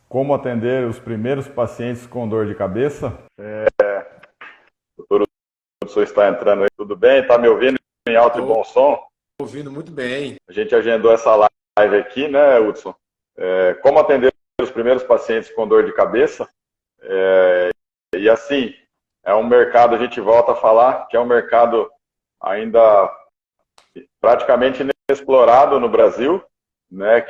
Como atender os primeiros pacientes com dor de cabeça? Doutor Hudson está entrando aí, tudo bem? Está me ouvindo em alto e Estou bom som? ouvindo muito bem. A gente agendou essa live aqui, né, Hudson? Como atender os primeiros pacientes com dor de cabeça? E assim, é um mercado, a gente volta a falar, que é um mercado ainda praticamente inexplorado no Brasil, né,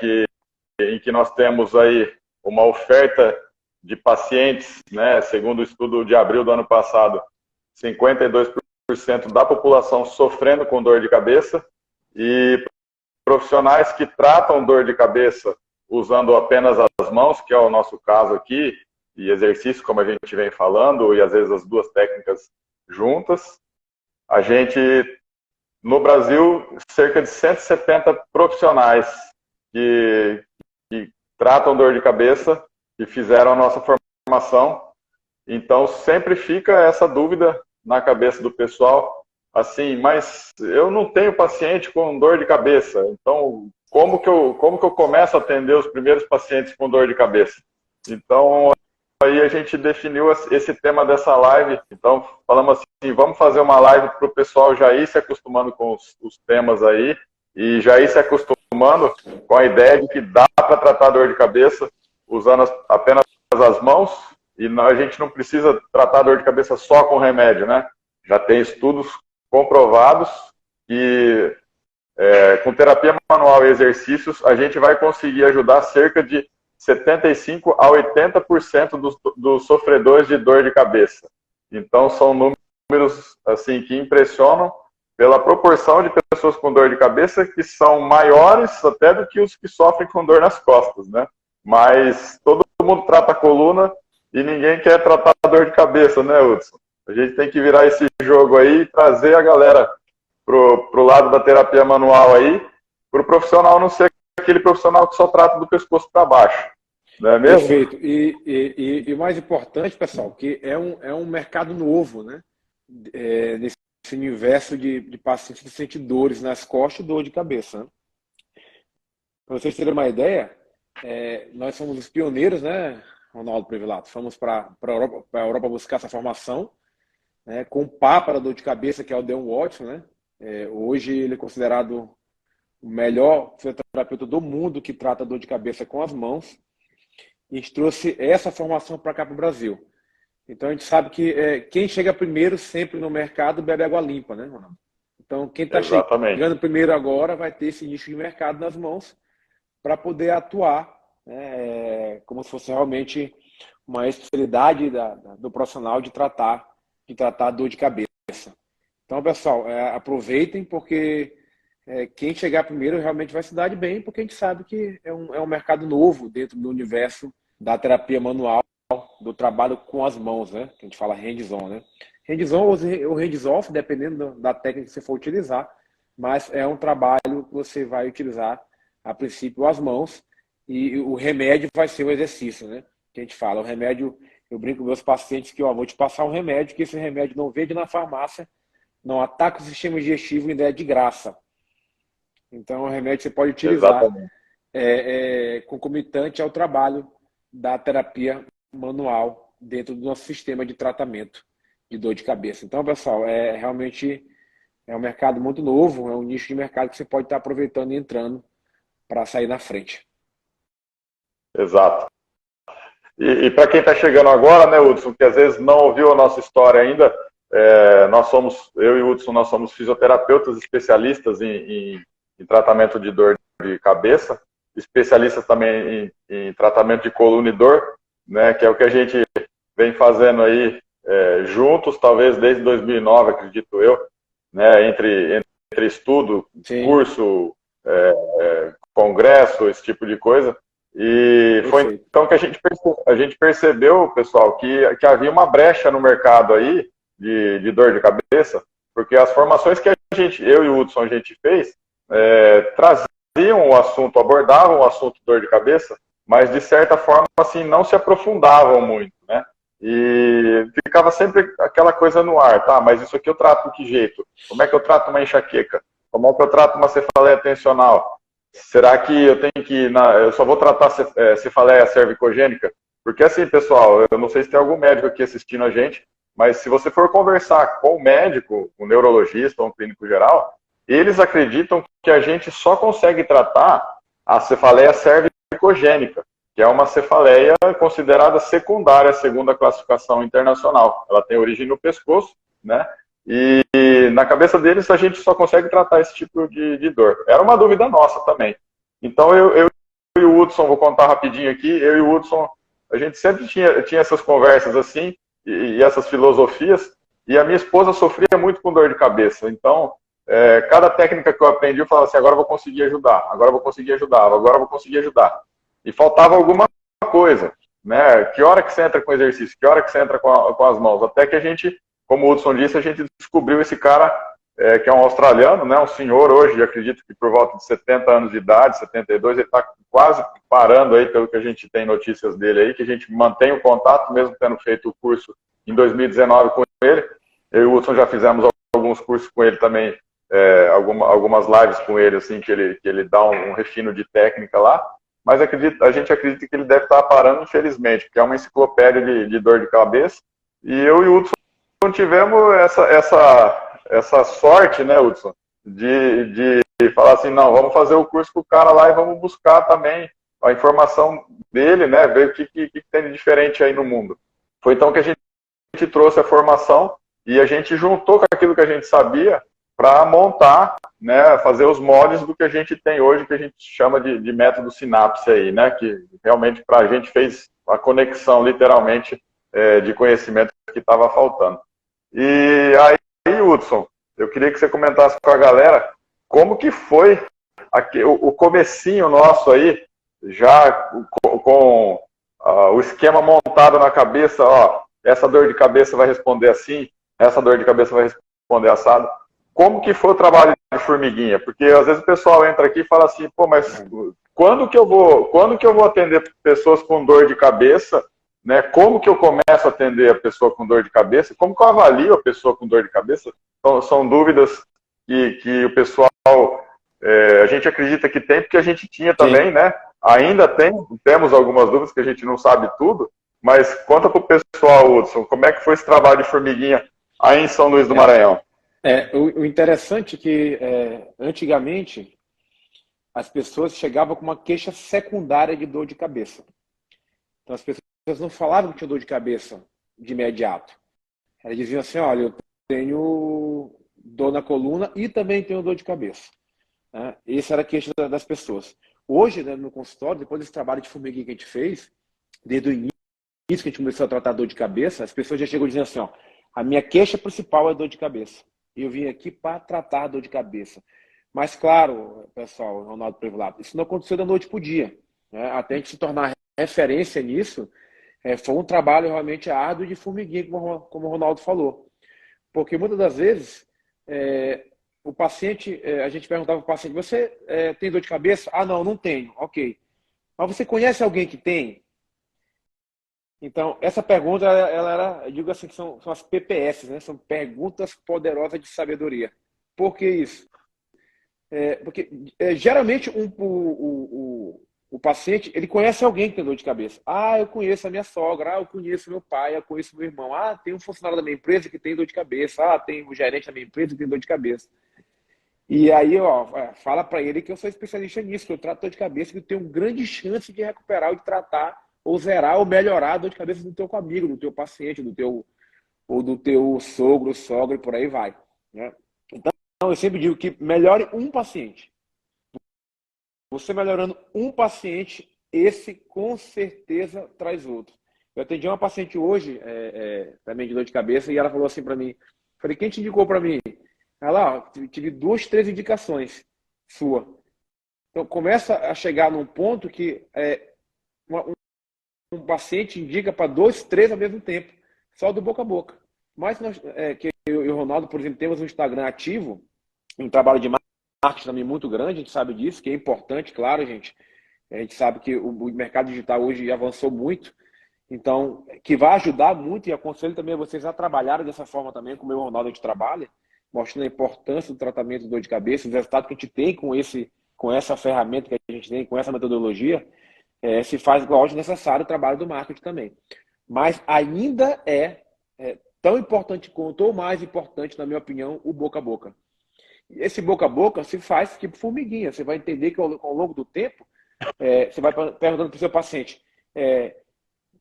em que nós temos aí uma oferta de pacientes, né, segundo o estudo de abril do ano passado, 52% da população sofrendo com dor de cabeça e profissionais que tratam dor de cabeça usando apenas as mãos, que é o nosso caso aqui, e exercício, como a gente vem falando, e às vezes as duas técnicas juntas. A gente, no Brasil, cerca de 170 profissionais que tratam dor de cabeça e fizeram a nossa formação. Então, sempre fica essa dúvida na cabeça do pessoal, assim, mas eu não tenho paciente com dor de cabeça, então como que eu começo a atender os primeiros pacientes com dor de cabeça? Então, aí a gente definiu esse tema dessa live, então falamos assim, vamos fazer uma live para o pessoal já ir se acostumando com os temas aí, e já ir se acostumando com a ideia de que dá para tratar dor de cabeça usando apenas as mãos, e a gente não precisa tratar dor de cabeça só com remédio, né? Já tem estudos comprovados que com terapia manual e exercícios a gente vai conseguir ajudar cerca de 75 a 80% dos sofredores de dor de cabeça. Então são números assim que impressionam pela proporção de pessoas com dor de cabeça que são maiores até do que os que sofrem com dor nas costas, né? Mas todo mundo trata a coluna e ninguém quer tratar a dor de cabeça, né, Hudson? A gente tem que virar esse jogo aí e trazer a galera pro lado da terapia manual aí, pro profissional não ser aquele profissional que só trata do pescoço para baixo. Não é mesmo? Perfeito. E o mais importante, pessoal, que é um mercado novo, né? Nesse universo de pacientes que sentem dores nas costas e dor de cabeça. Né? Para vocês terem uma ideia, nós somos os pioneiros, né, Ronaldo Prevelato? Fomos para a Europa buscar essa formação, né, com o papa da dor de cabeça, que é o Deon Watson, né? Hoje ele é considerado o melhor fisioterapeuta do mundo que trata dor de cabeça com as mãos. E a gente trouxe essa formação para cá para o Brasil. Então a gente sabe que quem chega primeiro sempre no mercado bebe água limpa, né, Ronaldo? Então quem está chegando primeiro agora vai ter esse nicho de mercado nas mãos para poder atuar, né, como se fosse realmente uma especialidade do profissional de tratar dor de cabeça. Então, pessoal, aproveitem, porque quem chegar primeiro realmente vai se dar de bem, porque a gente sabe que é um mercado novo dentro do universo da terapia manual, do trabalho com as mãos, né? Que a gente fala hands-on, né? Hands-on ou hands-off, dependendo da técnica que você for utilizar, mas é um trabalho que você vai utilizar, a princípio, as mãos, e o remédio vai ser o exercício, né? Que a gente fala, o remédio, eu brinco com meus pacientes que, vou te passar um remédio, que esse remédio não vende na farmácia, não ataca o sistema digestivo e ainda é de graça. Então, o remédio você pode utilizar concomitante ao trabalho da terapia manual dentro do nosso sistema de tratamento de dor de cabeça. Então, pessoal, realmente é um mercado muito novo, é um nicho de mercado que você pode estar aproveitando e entrando para sair na frente. Exato. E para quem está chegando agora, né, Hudson, que às vezes não ouviu a nossa história ainda, eu e o Hudson, nós somos fisioterapeutas especialistas em tratamento de dor de cabeça, especialistas também em tratamento de coluna e dor, né, que é o que a gente vem fazendo aí juntos, talvez desde 2009, acredito eu, né, entre estudo, Sim. Curso, congresso, esse tipo de coisa. E foi então que a gente percebeu, pessoal, que havia uma brecha no mercado aí de dor de cabeça, porque as formações que eu e o Hudson a gente fez traziam o assunto, abordavam o assunto dor de cabeça, mas de certa forma assim não se aprofundavam muito, né? E ficava sempre aquela coisa no ar, tá? Mas isso aqui eu trato de que jeito? Como é que eu trato uma enxaqueca? Como é que eu trato uma cefaleia tensional? será que eu tenho que eu só vou tratar cefaleia cervicogênica? Porque assim, pessoal, eu não sei se tem algum médico aqui assistindo a gente, mas se você for conversar com o médico, o neurologista ou um clínico geral, eles acreditam que a gente só consegue tratar a cefaleia cervicogênica, que é uma cefaleia considerada secundária segundo a classificação internacional. Ela tem origem no pescoço, né? E na cabeça deles a gente só consegue tratar esse tipo de dor. Era uma dúvida nossa também. Então eu e o Hudson, vou contar rapidinho aqui, eu e o Hudson, a gente sempre tinha essas conversas assim, e essas filosofias, e a minha esposa sofria muito com dor de cabeça. Então, cada técnica que eu aprendi, eu falava assim, agora eu vou conseguir ajudar, agora eu vou conseguir ajudar, agora eu vou conseguir ajudar. E faltava alguma coisa, né? Que hora que você entra com exercício? Que hora que você entra com as mãos? Até que a gente, como o Hudson disse, a gente descobriu esse cara, que é um australiano, né? Um senhor hoje, acredito que por volta de 70 anos de idade, 72, ele está quase parando aí, pelo que a gente tem notícias dele aí, que a gente mantém o contato, mesmo tendo feito o curso em 2019 com ele. Eu e o Hudson já fizemos alguns cursos com ele também, algumas lives com ele, assim, que ele dá um refino de técnica lá. Mas a gente acredita que ele deve estar parando, infelizmente, porque é uma enciclopédia de dor de cabeça. E eu e o Hudson tivemos essa sorte, né, Hudson, de falar assim, não, vamos fazer o curso com o cara lá e vamos buscar também a informação dele, né, ver o que tem de diferente aí no mundo. Foi então que a gente trouxe a formação e a gente juntou com aquilo que a gente sabia para montar, né, fazer os moldes do que a gente tem hoje, que a gente chama de método sinapse aí, né, que realmente para a gente fez a conexão, literalmente, de conhecimento que estava faltando. E aí, Hudson, eu queria que você comentasse com a galera como que foi o comecinho nosso aí, já com o esquema montado na cabeça, ó, essa dor de cabeça vai responder assim, essa dor de cabeça vai responder assado. Como que foi o trabalho de formiguinha? Porque às vezes o pessoal entra aqui e fala assim, pô, mas quando que eu vou atender pessoas com dor de cabeça, né? Como que eu começo a atender a pessoa com dor de cabeça? Como que eu avalio a pessoa com dor de cabeça? Então, são dúvidas que o pessoal, a gente acredita que tem, porque a gente tinha também, sim, né? Ainda temos algumas dúvidas que a gente não sabe tudo, mas conta para o pessoal, Hudson, como é que foi esse trabalho de formiguinha aí em São Luís do Maranhão? O interessante é que antigamente as pessoas chegavam com uma queixa secundária de dor de cabeça. Então as pessoas não falavam que tinha dor de cabeça de imediato. Elas diziam assim, olha, eu tenho dor na coluna e também tenho dor de cabeça. Né? Essa era a queixa das pessoas. Hoje, né, no consultório, depois desse trabalho de formiguinha que a gente fez, desde o início que a gente começou a tratar dor de cabeça, as pessoas já chegam dizendo assim, ó, a minha queixa principal é dor de cabeça. Eu vim aqui para tratar a dor de cabeça. Mas, claro, pessoal, Ronaldo Privolato, isso não aconteceu da noite para o dia. Né? Até a gente se tornar referência nisso, foi um trabalho realmente árduo de formiguinha, como o Ronaldo falou. Porque muitas das vezes, o paciente, a gente perguntava para o paciente, você tem dor de cabeça? Ah, não tenho. Ok. Mas você conhece alguém que tem? Então, essa pergunta, ela era, eu digo assim, que são as PPS, né? São perguntas poderosas de sabedoria. Por que isso? Porque geralmente o paciente, ele conhece alguém que tem dor de cabeça. Ah, eu conheço a minha sogra, eu conheço meu pai, eu conheço meu irmão. Ah, tem um funcionário da minha empresa que tem dor de cabeça. Ah, tem o gerente da minha empresa que tem dor de cabeça. E aí, ó, fala para ele que eu sou especialista nisso, que eu trato dor de cabeça, que eu tenho grande chance de recuperar ou de tratar ou zerar ou melhorar a dor de cabeça do teu amigo, do teu paciente, do teu sogro, sogra e por aí vai. Né? Então, eu sempre digo que melhore um paciente. Você melhorando um paciente, esse com certeza traz outro. Eu atendi uma paciente hoje, também de dor de cabeça, e ela falou assim para mim, falei, quem te indicou para mim? Ela, ó, tive 2, 3 indicações sua. Então, começa a chegar num ponto que um paciente indica para 2, 3 ao mesmo tempo, só do boca a boca. Mas nós, que eu e o Ronaldo, por exemplo, temos um Instagram ativo, um trabalho de marketing também muito grande, a gente sabe disso, que é importante, claro, gente. A gente sabe que o mercado digital hoje avançou muito, então, que vai ajudar muito, e aconselho também a vocês a trabalharem dessa forma também, como eu e o Ronaldo a gente trabalha, mostrando a importância do tratamento de dor de cabeça, os resultados que a gente tem com esse com essa ferramenta que a gente tem, com essa metodologia, se faz igual de necessário o trabalho do marketing também. Mas ainda é tão importante quanto, ou mais importante, na minha opinião, o boca a boca. Esse boca a boca se faz tipo formiguinha. Você vai entender que ao longo do tempo, você vai perguntando para o seu paciente,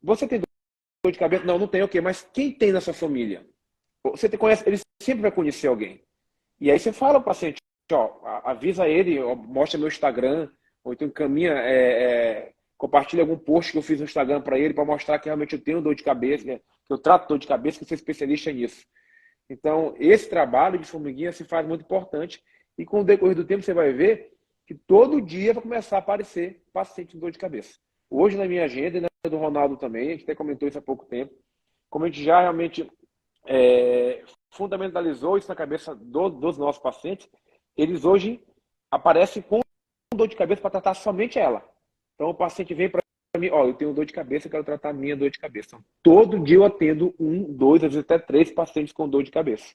você tem dor de cabeça? Não, não tem, ok, mas quem tem na sua família? Você conhece, ele sempre vai conhecer alguém. E aí você fala ao paciente, avisa ele, mostra meu Instagram, ou então encaminha, compartilha algum post que eu fiz no Instagram para ele, para mostrar que realmente eu tenho dor de cabeça, que eu trato dor de cabeça, que eu sou especialista nisso. Então, esse trabalho de formiguinha se faz muito importante, e com o decorrer do tempo você vai ver que todo dia vai começar a aparecer paciente com dor de cabeça. Hoje na minha agenda, e na do Ronaldo também, a gente até comentou isso há pouco tempo, como a gente já realmente fundamentalizou isso na cabeça dos nossos pacientes, eles hoje aparecem com dor de cabeça para tratar somente ela. Então o paciente vem para mim, eu tenho dor de cabeça, eu quero tratar a minha dor de cabeça. Então, todo dia eu atendo 1, 2, às vezes até 3 pacientes com dor de cabeça.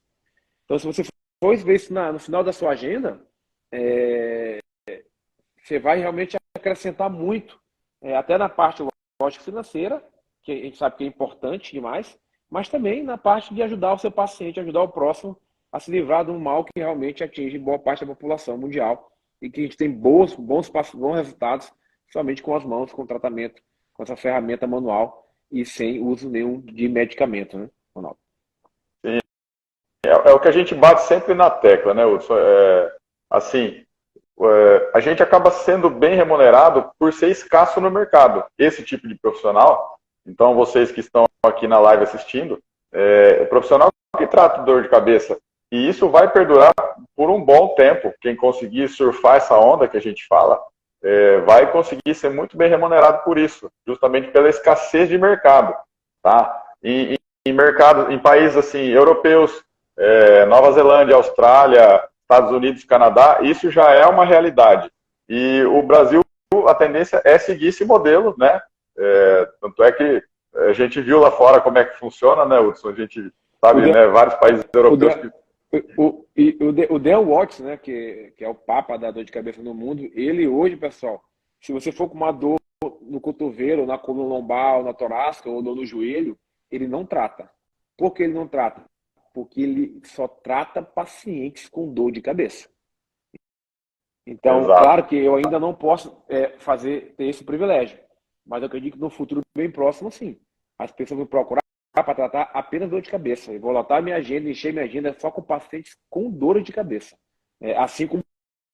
Então se você for ver isso no final da sua agenda, você vai realmente acrescentar muito, até na parte lógica financeira, que a gente sabe que é importante demais, mas também na parte de ajudar o seu paciente, ajudar o próximo a se livrar de um mal que realmente atinge boa parte da população mundial e que a gente tem bons resultados somente com as mãos, com o tratamento, com essa ferramenta manual e sem uso nenhum de medicamento, né, Ronaldo? Sim. É o que a gente bate sempre na tecla, né, Hudson? A gente acaba sendo bem remunerado por ser escasso no mercado. Esse tipo de profissional, então vocês que estão aqui na live assistindo, profissional que trata de dor de cabeça, e isso vai perdurar por um bom tempo. Quem conseguir surfar essa onda que a gente fala, vai conseguir ser muito bem remunerado por isso, justamente pela escassez de mercado, tá? Em países assim, europeus, Nova Zelândia, Austrália, Estados Unidos, Canadá, isso já é uma realidade. E o Brasil, a tendência é seguir esse modelo, né? Tanto é que a gente viu lá fora como é que funciona, né, Hudson? A gente sabe, né, vários países europeus que... O Dan Watts, né, que é o papa da dor de cabeça no mundo, ele hoje, pessoal, se você for com uma dor no cotovelo, na coluna lombar, na torácica ou no joelho, ele não trata. Por que ele não trata? Porque ele só trata pacientes com dor de cabeça. Então, Exato. Claro que eu ainda não posso ter esse privilégio, mas eu acredito que no futuro bem próximo, sim. As pessoas vão procurar para tratar apenas dor de cabeça. Eu vou lotar minha agenda, encher minha agenda só com pacientes com dor de cabeça. Assim como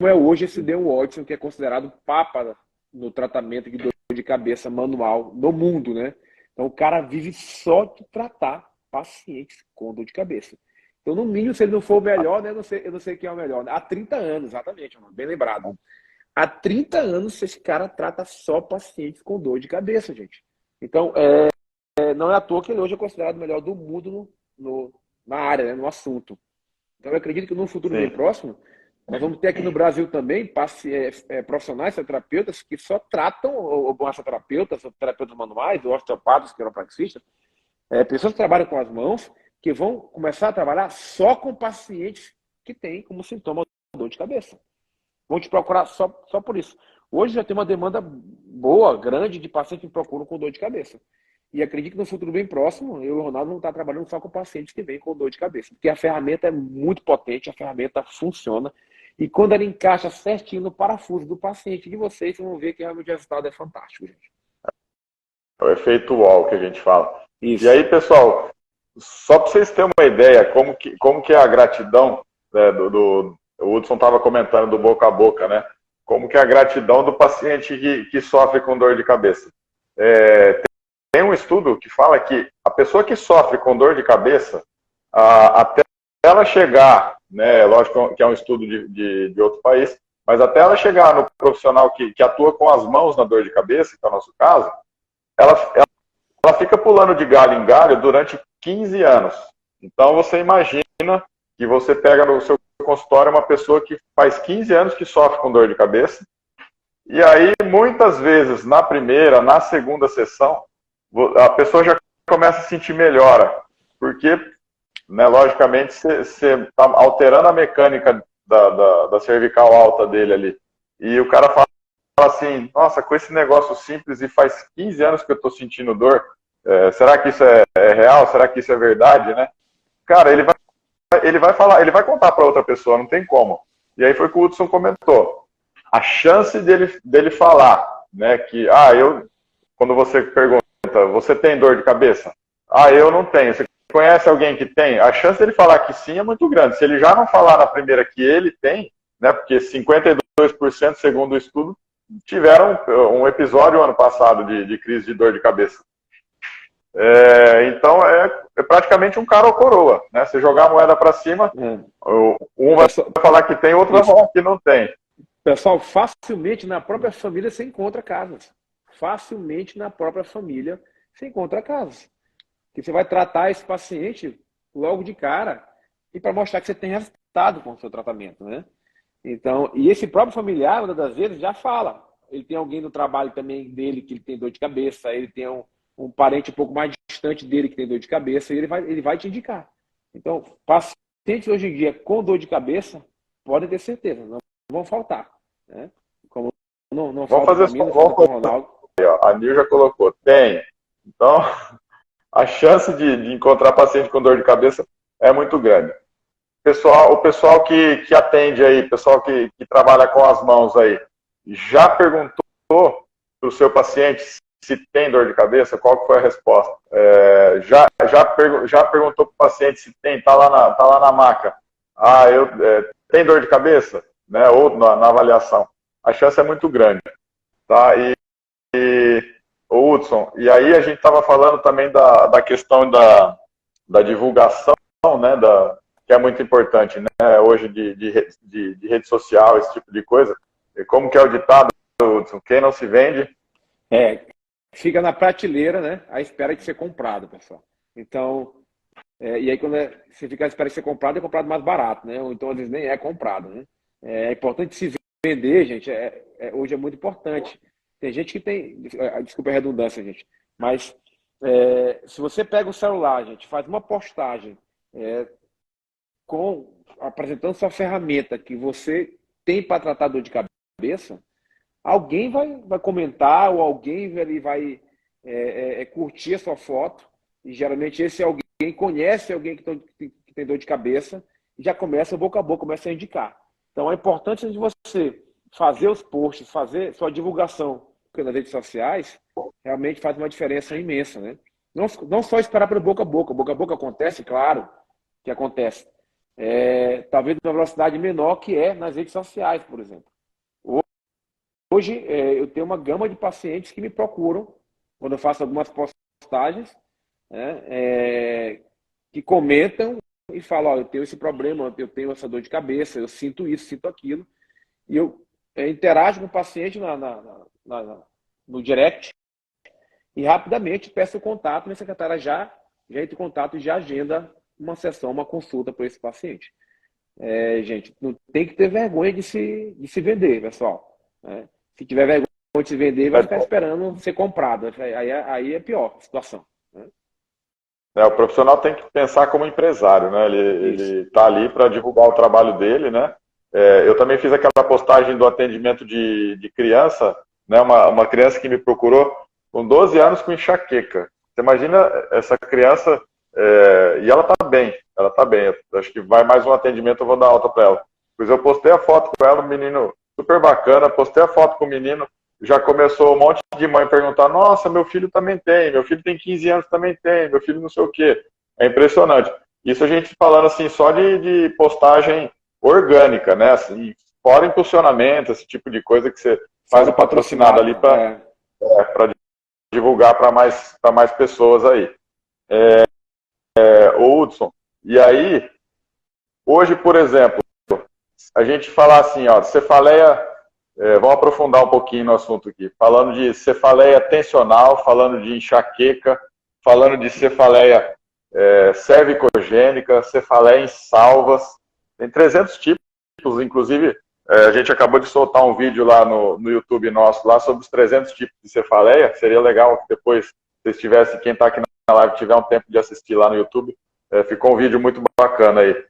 é hoje esse Dan Watson, que é considerado papa no tratamento de dor de cabeça manual no mundo, né? Então o cara vive só de tratar pacientes com dor de cabeça. Então, no mínimo, se ele não for o melhor, né? Eu não sei quem é o melhor. Há 30 anos, exatamente, bem lembrado. Há 30 anos esse cara trata só pacientes com dor de cabeça, gente. Então, não é à toa que ele hoje é considerado o melhor do mundo na área, né, no assunto. Então, eu acredito que no futuro bem próximo, nós vamos ter aqui no Brasil também profissionais, terapeutas, que só tratam, ou massoterapeutas, ou terapeutas manuais, ou osteopatas, quiropraxistas, pessoas que trabalham com as mãos, que vão começar a trabalhar só com pacientes que têm como sintoma dor de cabeça. Vão te procurar só por isso. Hoje já tem uma demanda boa, grande, de pacientes que me procuram com dor de cabeça. E acredito que no futuro bem próximo, eu e o Ronaldo vamos estar trabalhando só com pacientes que vêm com dor de cabeça. Porque a ferramenta é muito potente, a ferramenta funciona. E quando ela encaixa certinho no parafuso do paciente de vocês vão ver que realmente o resultado é fantástico, gente. É o efeito UOL que a gente fala. Isso. E aí, pessoal, só para vocês terem uma ideia como que é a gratidão, né, o Hudson estava comentando do boca a boca, né? Como que é a gratidão do paciente que sofre com dor de cabeça. Tem um estudo que fala que a pessoa que sofre com dor de cabeça, até ela chegar, né, lógico que é um estudo de outro país, mas até ela chegar no profissional que atua com as mãos na dor de cabeça, que é o nosso caso, ela fica pulando de galho em galho durante 15 anos. Então você imagina que você pega no seu consultório uma pessoa que faz 15 anos que sofre com dor de cabeça, e aí muitas vezes na primeira, na segunda sessão, a pessoa já começa a sentir melhora, porque, né, logicamente, você está alterando a mecânica da cervical alta dele ali. e o cara fala assim, nossa, com esse negócio simples e faz 15 anos que eu estou sentindo dor, será que isso é real? Será que isso é verdade, né? Cara, ele vai falar, ele vai contar para outra pessoa, não tem como. E aí foi o que o Hudson comentou. A chance dele falar, né, que, quando você pergunta, você tem dor de cabeça? Eu não tenho. Você conhece alguém que tem? A chance dele falar que sim é muito grande. Se ele já não falar na primeira que ele tem, né, porque 52%, segundo o estudo, tiveram um episódio ano passado de crise de dor de cabeça. Então é praticamente um cara ou coroa, né? Você jogar a moeda para cima, um vai falar que tem, outro vai falar que não tem. Pessoal, facilmente na própria família você encontra casas. Facilmente na própria família você encontra casas. Que você vai tratar esse paciente logo de cara e para mostrar que você tem resultado com o seu tratamento, né? Então, e esse próprio familiar, muitas das vezes, já fala. Ele tem alguém no trabalho também dele que ele tem dor de cabeça, ele tem um parente um pouco mais distante dele que tem dor de cabeça, e ele vai te indicar. Então, pacientes hoje em dia com dor de cabeça, podem ter certeza, não vão faltar. Né? Como não falta para mim, não falta para o Ronaldo. A Nil já colocou, tem. Então, a chance de encontrar paciente com dor de cabeça é muito grande. O pessoal que atende aí, pessoal que trabalha com as mãos aí, já perguntou para o seu paciente se tem dor de cabeça? Qual foi a resposta? Já perguntou para o paciente se tem, tá lá na maca. Tem dor de cabeça? Né? Ou na avaliação. A chance é muito grande. Tá? O Hudson, e aí a gente estava falando também da questão da divulgação, né? Que é muito importante, né? Hoje de rede social, esse tipo de coisa. E como que é o ditado, Hudson? Quem não se vende... fica na prateleira, né? À espera de ser comprado, pessoal. Então, e aí quando você fica à espera de ser comprado, é comprado mais barato, né? Ou então às vezes nem é comprado, né? É importante se vender, gente. Hoje é muito importante. Tem gente que tem, desculpa a redundância, gente, mas se você pega o celular, gente, faz uma postagem apresentando sua ferramenta que você tem para tratar dor de cabeça, alguém vai comentar ou alguém vai curtir a sua foto, e geralmente esse alguém conhece alguém que tem dor de cabeça e já começa boca a boca, começa a indicar. Então é importante de você fazer os posts, fazer sua divulgação nas redes sociais, realmente faz uma diferença imensa, né? Não só esperar pelo boca a boca. Boca a boca acontece, claro que acontece. Talvez numa velocidade menor que nas redes sociais, por exemplo. Hoje, eu tenho uma gama de pacientes que me procuram quando eu faço algumas postagens, né, que comentam e falam, eu tenho esse problema, eu tenho essa dor de cabeça, eu sinto isso, sinto aquilo. E eu interajo com o paciente no direct e rapidamente peço o contato, minha secretária já entra em contato e já agenda uma sessão, uma consulta para esse paciente. Gente, não tem que ter vergonha de se vender, pessoal. Né? Se tiver vergonha de se vender, vai ficar esperando ser comprado. Aí é pior a situação. Né? O profissional tem que pensar como empresário, né? Ele está ali para divulgar o trabalho dele, né? Eu também fiz aquela postagem do atendimento de criança, né? Uma criança que me procurou com 12 anos com enxaqueca. Você imagina essa criança, e ela está bem. Acho que vai mais um atendimento, eu vou dar alta para ela. Pois eu postei a foto com ela, um menino super bacana, postei a foto com o menino, já começou um monte de mãe perguntar, nossa, meu filho também tem, meu filho tem 15 anos também tem, meu filho não sei o quê. É impressionante. Isso a gente falando assim, só de postagem orgânica, né? Assim, fora impulsionamento, esse tipo de coisa que você faz o patrocinado ali para divulgar para mais pessoas aí. O Hudson, e aí, hoje, por exemplo, a gente falar assim, cefaleia, vamos aprofundar um pouquinho no assunto aqui, falando de cefaleia tensional, falando de enxaqueca, falando de cefaleia cervicogênica, cefaleia em salvas, tem 300 tipos, inclusive a gente acabou de soltar um vídeo lá no YouTube nosso, lá sobre os 300 tipos de cefaleia, seria legal que depois, se vocês tivessem, quem está aqui na live tiver um tempo de assistir lá no YouTube, ficou um vídeo muito bacana aí.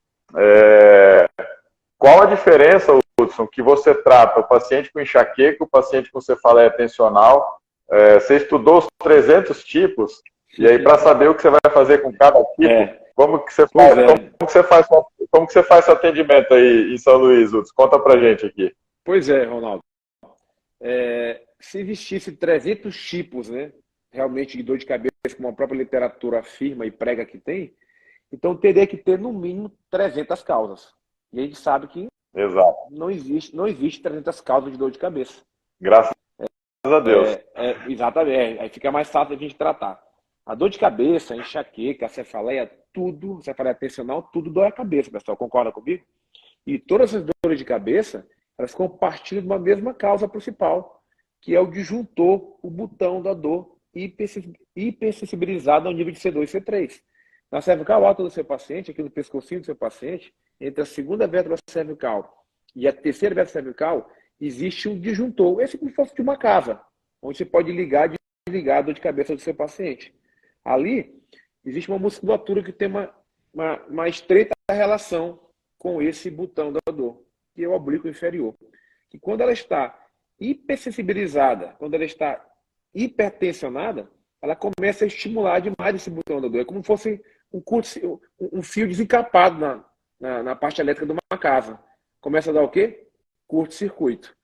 Qual a diferença, Hudson, Hudson, que você trata o paciente com enxaqueca, o paciente com cefaleia tensional. Você estudou os 300 tipos, e aí para saber o que você vai fazer com cada tipo, como que você faz, como que você faz seu atendimento aí em São Luís, Hudson? Conta pra gente aqui. Pois é, Ronaldo. Se existisse 300 tipos, né, realmente de dor de cabeça, como a própria literatura afirma e prega que tem, então teria que ter no mínimo 300 causas. E a gente sabe que não existe 300 causas de dor de cabeça. Graças a Deus. Exatamente. Aí fica mais fácil a gente tratar. A dor de cabeça, a enxaqueca, a cefaleia tensional, tudo dói a cabeça, pessoal. Concorda comigo? E todas as dores de cabeça, elas compartilham de uma mesma causa principal, que é o disjuntor, o botão da dor hipersensibilizado ao nível de C2 e C3. Na cervical alta do seu paciente, aqui no pescocinho do seu paciente, entre a segunda vértebra cervical e a terceira vértebra cervical, existe um disjuntor. Esse é como se fosse de uma casa, onde você pode ligar e desligar a dor de cabeça do seu paciente. Ali, existe uma musculatura que tem uma estreita relação com esse botão da dor, que é o oblíquo inferior. Que quando ela está hipersensibilizada, quando ela está hipertensionada, ela começa a estimular demais esse botão da dor. É como se fosse um fio desencapado na parte elétrica de uma casa. Começa a dar o quê? Curto-circuito.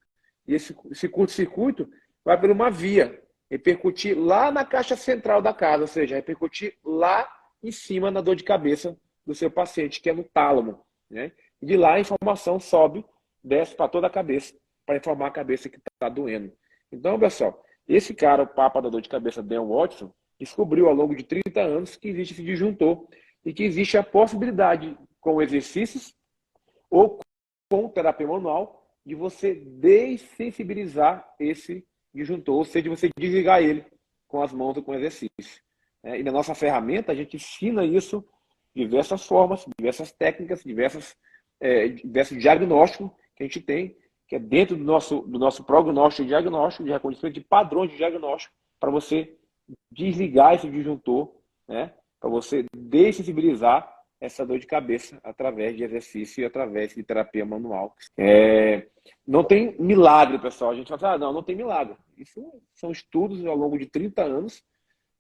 E esse curto-circuito vai por uma via, repercutir lá na caixa central da casa, ou seja, repercutir lá em cima na dor de cabeça do seu paciente, que é no tálamo, né? E de lá a informação sobe, desce para toda a cabeça, para informar a cabeça que está doendo. Então, pessoal, esse cara, o papa da dor de cabeça, Dan Watson, descobriu ao longo de 30 anos que existe esse disjuntor e que existe a possibilidade, com exercícios ou com terapia manual, de você dessensibilizar esse disjuntor, ou seja, você desligar ele com as mãos ou com exercício. E na nossa ferramenta, a gente ensina isso de diversas formas, diversas técnicas, diversos diagnósticos que a gente tem, que é dentro do nosso prognóstico e diagnóstico, de reconhecimento de padrões de diagnóstico, para você desligar esse disjuntor, né? Para você dessensibilizar essa dor de cabeça através de exercício e através de terapia manual. Não tem milagre, pessoal. A gente fala assim, não tem milagre. Isso são estudos ao longo de 30 anos,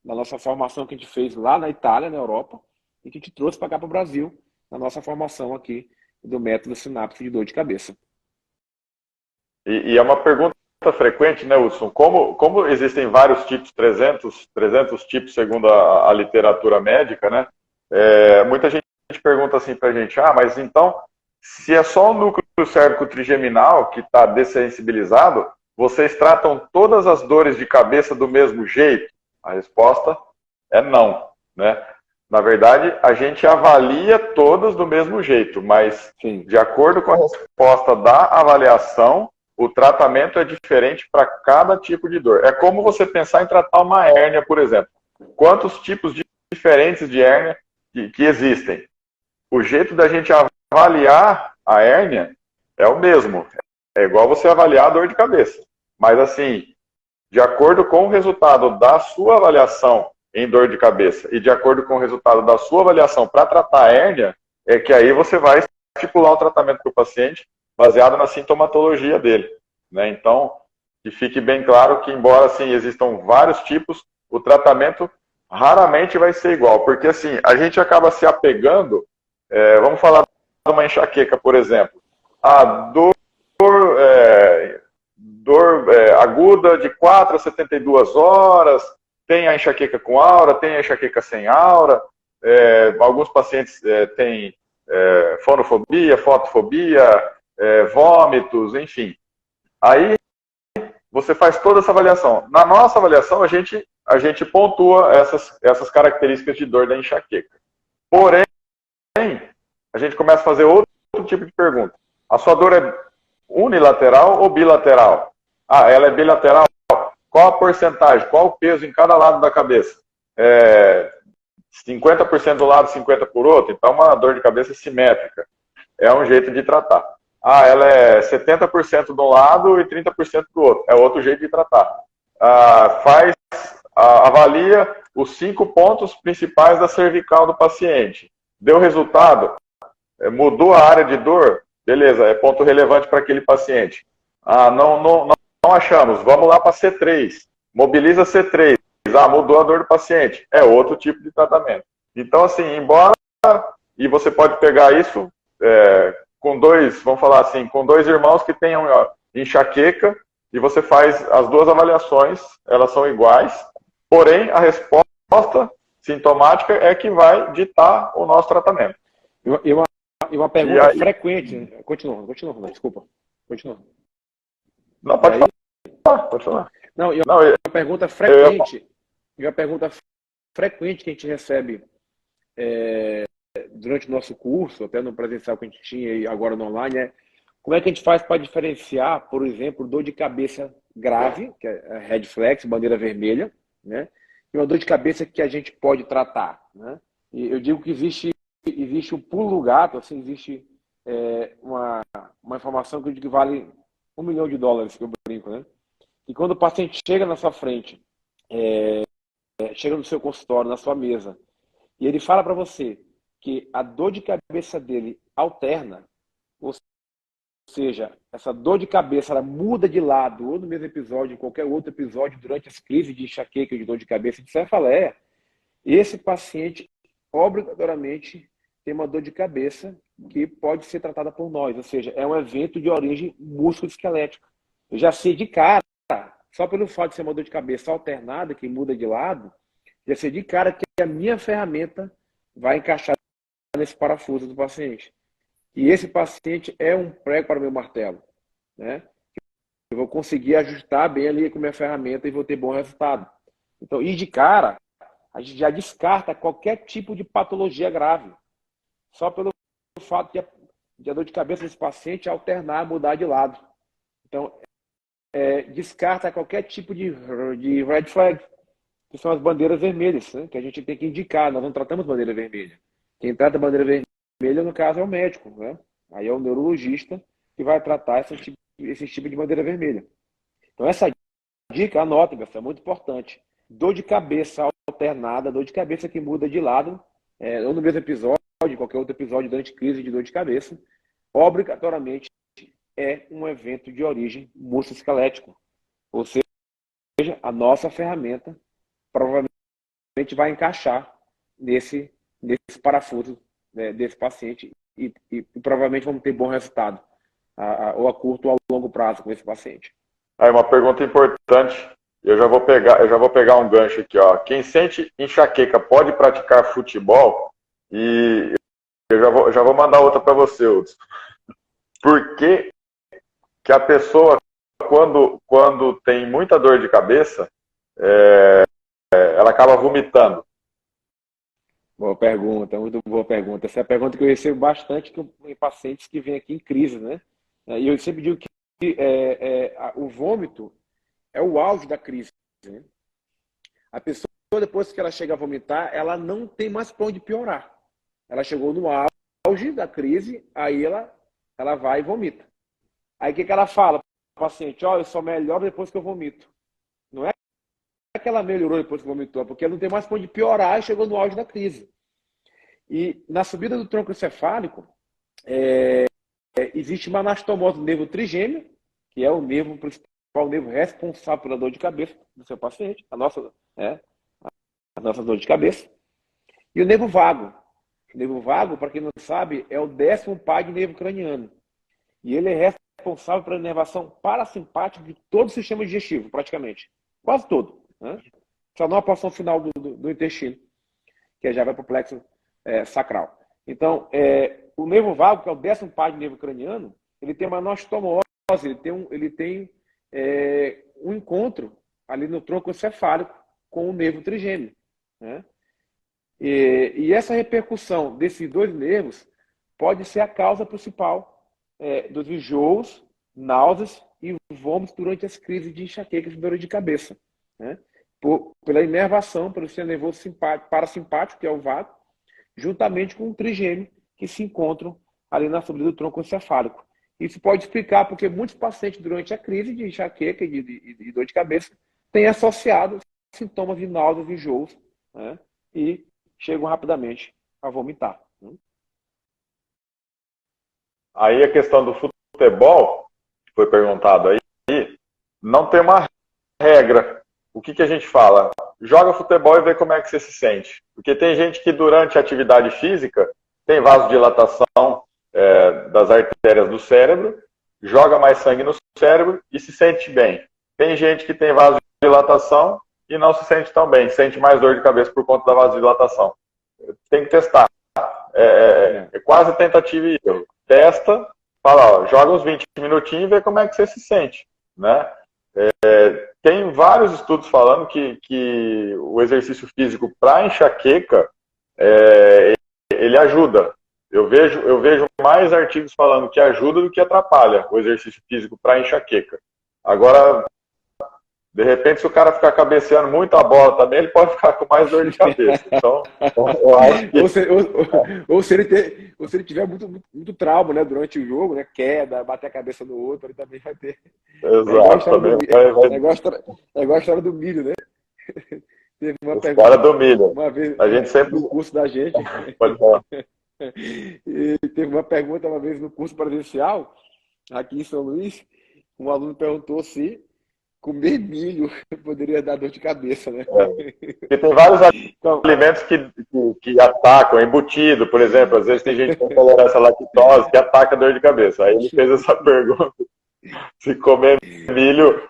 na nossa formação que a gente fez lá na Itália, na Europa, e que a gente trouxe para cá para o Brasil, na nossa formação aqui do método Sinapse de dor de cabeça. E é uma pergunta frequente, né, Hudson? Como existem vários tipos, 300 tipos segundo a literatura médica, né? Muita gente pergunta assim pra gente, mas então, se é só o núcleo cérvico trigeminal que está dessensibilizado, vocês tratam todas as dores de cabeça do mesmo jeito? A resposta é não, né? Na verdade, a gente avalia todas do mesmo jeito, mas de acordo com a resposta da avaliação, o tratamento é diferente para cada tipo de dor. É como você pensar em tratar uma hérnia, por exemplo. Quantos tipos diferentes de hérnia que existem? O jeito da gente avaliar a hérnia é o mesmo. É igual você avaliar a dor de cabeça. Mas assim, de acordo com o resultado da sua avaliação em dor de cabeça e de acordo com o resultado da sua avaliação para tratar a hérnia, é que aí você vai estipular o tratamento para o paciente baseado na sintomatologia dele, né? Então, que fique bem claro que, embora assim, existam vários tipos, o tratamento raramente vai ser igual, porque assim, a gente acaba se apegando, vamos falar de uma enxaqueca, por exemplo, a dor aguda de 4 a 72 horas, tem a enxaqueca com aura, tem a enxaqueca sem aura, alguns pacientes têm fonofobia, fotofobia, vômitos, enfim. Aí você faz toda essa avaliação. Na nossa avaliação, a gente pontua essas características de dor da enxaqueca. Porém, a gente começa a fazer outro tipo de pergunta. A sua dor é unilateral ou bilateral? Ela é bilateral. Qual a porcentagem? Qual o peso em cada lado da cabeça? 50% do lado, 50% por outro? Então, uma dor de cabeça simétrica. É um jeito de tratar. Ela é 70% de um lado e 30% do outro. É outro jeito de tratar. Avalia os 5 pontos principais da cervical do paciente. Deu resultado? Mudou a área de dor? Beleza, é ponto relevante para aquele paciente. Ah, não achamos, vamos lá para C3. Mobiliza C3. Ah, mudou a dor do paciente. É outro tipo de tratamento. Então, assim, embora... E você pode pegar isso com dois, vamos falar assim, com dois irmãos que tenham enxaqueca, e você faz as duas avaliações, elas são iguais, porém a resposta sintomática é que vai ditar o nosso tratamento. E uma pergunta frequente. Continua, desculpa. Continua. Não, pode falar. Pode falar. Não, e uma pergunta frequente. E uma pergunta frequente que a gente recebe durante o nosso curso, até no presencial que a gente tinha e agora no online, é como é que a gente faz para diferenciar, por exemplo, dor de cabeça grave, que é red flag, bandeira vermelha, né? E uma dor de cabeça que a gente pode tratar, né? E eu digo que existe um pulo do gato, assim, existe uma informação que eu digo que vale $1 milhão, que eu brinco, né? E quando o paciente chega na sua frente, chega no seu consultório, na sua mesa, e ele fala para você que a dor de cabeça dele alterna, ou seja, essa dor de cabeça ela muda de lado, ou no mesmo episódio, em qualquer outro episódio, durante as crises de enxaqueca, de dor de cabeça, de cefaleia, esse paciente obrigatoriamente tem uma dor de cabeça que pode ser tratada por nós, ou seja, é um evento de origem musculoesquelética. Eu já sei de cara, só pelo fato de ser uma dor de cabeça alternada, que muda de lado, já sei de cara que a minha ferramenta vai encaixar nesse parafuso do paciente. E esse paciente é um prego para o meu martelo, né? Eu vou conseguir ajustar bem ali com a minha ferramenta e vou ter bom resultado. Então, e de cara, a gente já descarta qualquer tipo de patologia grave. Só pelo fato de a dor de cabeça desse paciente alternar, mudar de lado. Então, descarta qualquer tipo de red flag, que são as bandeiras vermelhas, né? Que a gente tem que indicar. Nós não tratamos bandeira vermelha. Quem trata bandeira vermelha, no caso, é o médico, né? Aí é o neurologista que vai tratar esse tipo de bandeira vermelha. Então, essa dica, anota, pessoal, é muito importante. Dor de cabeça alternada, dor de cabeça que muda de lado, ou no mesmo episódio, qualquer outro episódio durante crise de dor de cabeça, obrigatoriamente é um evento de origem musculoesquelético. Ou seja, a ferramenta provavelmente vai encaixar nesse parafuso, né, desse paciente e provavelmente vamos ter bom resultado, ou a curto ou a longo prazo com esse paciente. Aí uma pergunta importante, eu já vou pegar um gancho aqui, ó. Quem sente enxaqueca pode praticar futebol? E eu já vou mandar outra para você, Hudson. Por que a pessoa, quando tem muita dor de cabeça, ela acaba vomitando? Boa pergunta, muito boa pergunta. Essa é a pergunta que eu recebo bastante em pacientes que vêm aqui em crise, né? E eu sempre digo que o vômito é o auge da crise, né? A pessoa, depois que ela chega a vomitar, ela não tem mais para onde piorar. Ela chegou no auge da crise, aí ela vai e vomita. Aí o que ela fala para o paciente? Eu só melhoro depois que eu vomito. Não é que ela melhorou depois que vomitou, é porque ela não tem mais para onde piorar e chegou no auge da crise. E na subida do tronco encefálico, existe uma anastomose do nervo trigêmeo, que é o nervo principal, o nervo responsável pela dor de cabeça do seu paciente, a nossa dor de cabeça. E o nervo vago. O nervo vago, para quem não sabe, é o 10º par de nervo craniano. E ele é responsável pela inervação parasimpática de todo o sistema digestivo, praticamente. Quase todo. Né? Só não a porção final do intestino, que já vai para o plexo sacral. Então, o nervo vago, que é o 10º par de nervo craniano, ele tem uma anastomose, ele tem um encontro ali no tronco encefálico com o nervo trigêmeo. Né? E essa repercussão desses dois nervos pode ser a causa principal dos enjoos, náuseas e vômitos durante as crises de enxaqueca e dor de cabeça. Né? Pela inervação, pelo sistema nervoso parasimpático, que é o vago, juntamente com o trigêmeo, que se encontram ali na subida do tronco encefálico. Isso pode explicar porque muitos pacientes, durante a crise de enxaqueca e de dor de cabeça, têm associado sintomas de náuseas e enjoos, né? E chegam rapidamente a vomitar. Aí a questão do futebol, foi perguntado aí, não tem uma regra. O que a gente fala? Joga futebol e vê como é que você se sente. Porque tem gente que durante a atividade física tem vasodilatação das artérias do cérebro, joga mais sangue no cérebro e se sente bem. Tem gente que tem vasodilatação e não se sente tão bem, sente mais dor de cabeça por conta da vasodilatação. Tem que testar. É quase tentativa e erro. Testa, fala, ó, joga uns 20 minutinhos e vê como é que você se sente, né? Tem vários estudos falando que o exercício físico para enxaqueca, ele ajuda. Eu vejo mais artigos falando que ajuda do que atrapalha o exercício físico para enxaqueca. Agora, de repente, se o cara ficar cabeceando muito a bola também, ele pode ficar com mais dor de cabeça. Então, eu acho que... ou se ele tiver muito trauma, né, durante o jogo, né, queda, bater a cabeça no outro, ele também vai ter. Exato. É igual a história do milho, né? Teve uma pergunta do milho. Uma vez a gente sempre... no curso da gente. Pode falar. E teve uma pergunta uma vez no curso presencial, aqui em São Luís, um aluno perguntou se comer milho poderia dar dor de cabeça, né? Porque tem vários alimentos que atacam, embutido, por exemplo. Às vezes tem gente com intolerância à lactose que ataca a dor de cabeça. Aí ele fez essa pergunta, se comer milho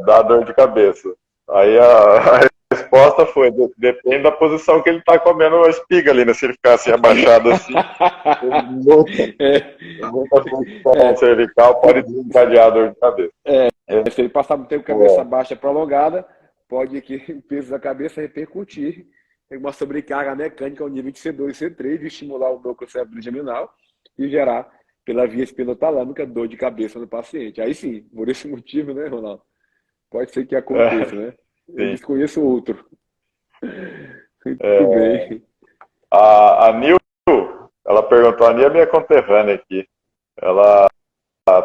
dá dor de cabeça. Aí a resposta foi, depende da posição que ele está comendo a espiga ali, né? Se ele ficar assim, abaixado assim, muita função cervical pode desencadear a dor de cabeça. Se ele passar muito tempo com a cabeça baixa prolongada, pode que o peso da cabeça repercutir em uma sobrecarga mecânica ao nível de C2 e C3, de estimular o núcleo cérebro-trigeminal e gerar, pela via espinotalâmica, dor de cabeça no paciente. Aí sim, por esse motivo, né, Ronaldo? Pode ser que aconteça, né? Eu desconheço outro. Muito bem. A Nil, ela perguntou, a Nil é minha conterrânea aqui. Ela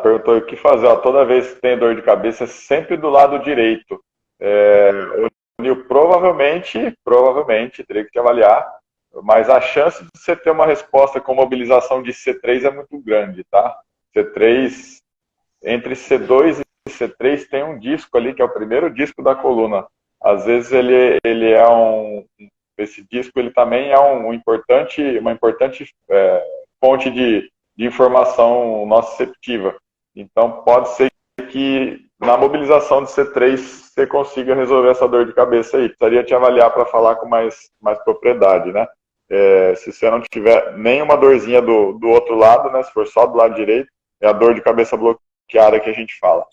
perguntou o que fazer. Ó, toda vez que tem dor de cabeça, é sempre do lado direito. O Nil, provavelmente, teria que te avaliar, mas a chance de você ter uma resposta com mobilização de C3 é muito grande, tá? C3, entre C2 e C3 tem um disco ali, que é o primeiro disco da coluna. Às vezes ele é esse disco ele também é uma importante fonte de informação nociceptiva. Então pode ser que na mobilização de C3 você consiga resolver essa dor de cabeça aí. Precisaria te avaliar para falar com mais propriedade, né? Se você não tiver nenhuma dorzinha do outro lado, né? Se for só do lado direito, é a dor de cabeça bloqueada que a gente fala.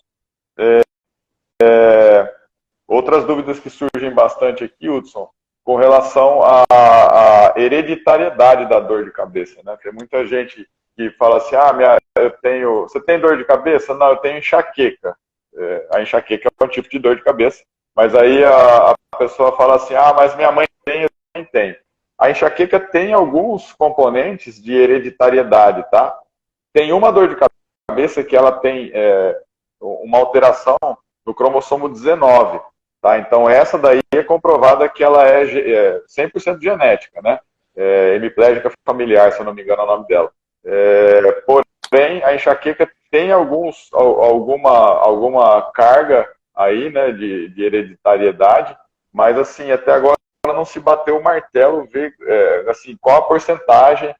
Outras dúvidas que surgem bastante aqui, Hudson, com relação à hereditariedade da dor de cabeça, né? Tem muita gente que fala assim, você tem dor de cabeça? Não, eu tenho enxaqueca. A enxaqueca é um tipo de dor de cabeça, mas aí a pessoa fala assim, mas minha mãe tem, eu também tenho. A enxaqueca tem alguns componentes de hereditariedade, tá? Tem uma dor de cabeça que ela tem uma alteração no cromossomo 19, tá? Então essa daí é comprovada que ela é 100% genética, né? Hemiplégica familiar, se eu não me engano é o nome dela. Porém, a enxaqueca tem alguma carga aí, né, de hereditariedade, mas assim, até agora não se bateu o martelo, ver assim, qual a porcentagem